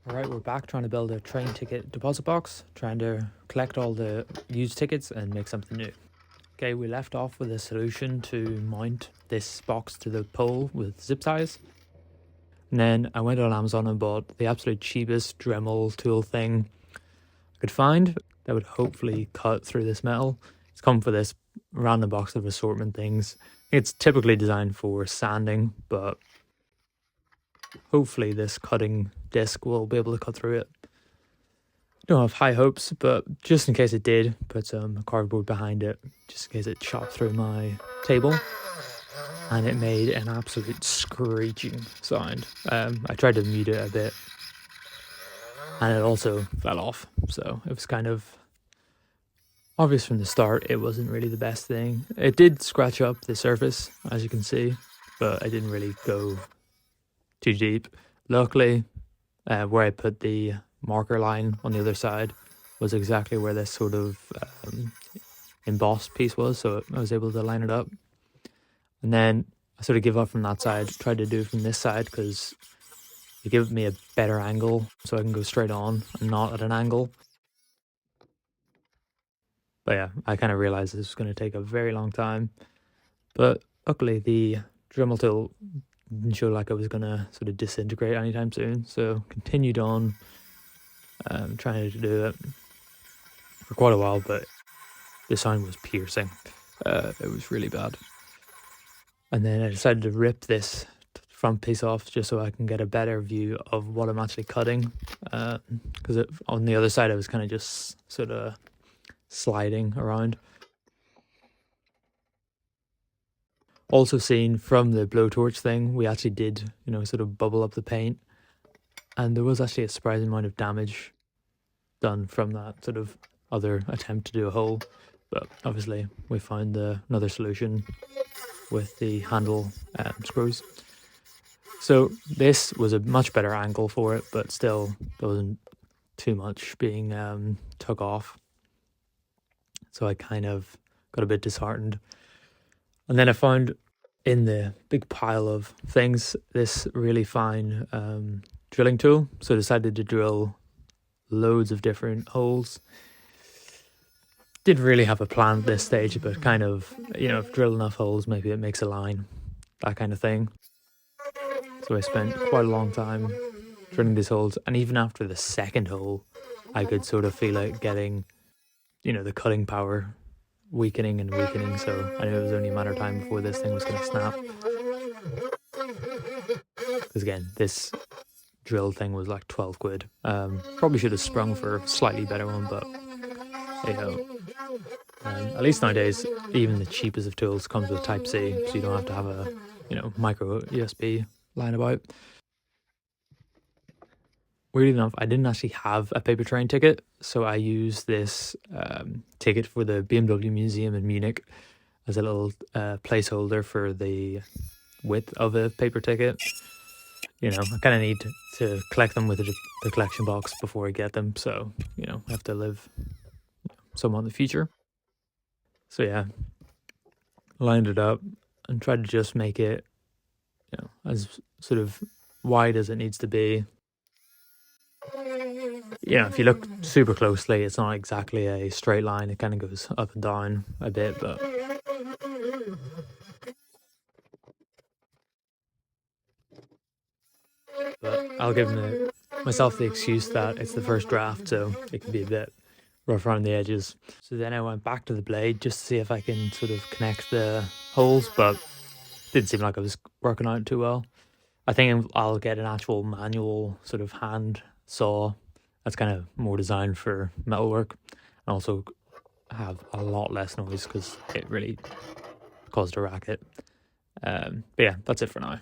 Alright, we're back trying to build a train ticket deposit box, trying to collect all the used tickets and make something new. Okay, we left off with a solution to mount this box to the pole with zip ties. And then I went on Amazon and bought the absolute cheapest Dremel tool thing I could find that would hopefully cut through this metal. It's come for this random box of assortment things. It's typically designed for sanding, but hopefully this cutting disc will be able to cut through it. Don't have high hopes, but just in case it did, put some cardboard behind it, just in case it chopped through my table. And it made an absolute screeching sound. I tried to mute it a bit, and it also fell off. So it was kind of obvious from the start it wasn't really the best thing. It did scratch up the surface, as you can see, but I didn't really go too deep. Luckily, where I put the marker line on the other side was exactly where this sort of embossed piece was, so I was able to line it up. And then I sort of give up from that side, tried to do it from this side because it gave me a better angle so I can go straight on and not at an angle. But yeah, I kind of realized this was going to take a very long time. But luckily the Dremel tool didn't show like I was going to sort of disintegrate anytime soon. So continued on trying to do it for quite a while, but the sound was piercing. It was really bad. And then I decided to rip this front piece off just so I can get a better view of what I'm actually cutting. Because on the other side I was kind of just sort of sliding around. Also seen from the blowtorch thing, we actually did, sort of bubble up the paint. And there was actually a surprising amount of damage done from that sort of other attempt to do a hole. But obviously we found another solution with the handle screws. So this was a much better angle for it, but still there wasn't too much being took off. So I kind of got a bit disheartened. And then I found in the big pile of things this really fine drilling tool. So I decided to drill loads of different holes. Didn't really have a plan at this stage, but kind of, if drill enough holes, maybe it makes a line, that kind of thing. So I spent quite a long time drilling these holes, and even after the second hole, I could sort of feel it getting, the cutting power weakening and weakening, so I knew it was only a matter of time before this thing was going to snap. Because again, this drill thing was like 12 quid. Probably should have sprung for a slightly better one, but at least nowadays, even the cheapest of tools comes with Type-C, so you don't have to have a, micro USB lying about. Weirdly enough, I didn't actually have a paper train ticket, so I used this ticket for the BMW Museum in Munich as a little placeholder for the width of a paper ticket. I kind of need to collect them with the collection box before I get them, so, I have to live somewhat in the future. So yeah, lined it up and tried to just make it, as sort of wide as it needs to be. If you look super closely, it's not exactly a straight line. It kind of goes up and down a bit, but I'll give myself the excuse that it's the first draft, so it can be a bit rough around the edges. So then I went back to the blade just to see if I can sort of connect the holes, but didn't seem like I was working out too well. I think I'll get an actual manual sort of hand saw that's kind of more designed for metalwork, and also have a lot less noise because it really caused a racket. But yeah, that's it for now.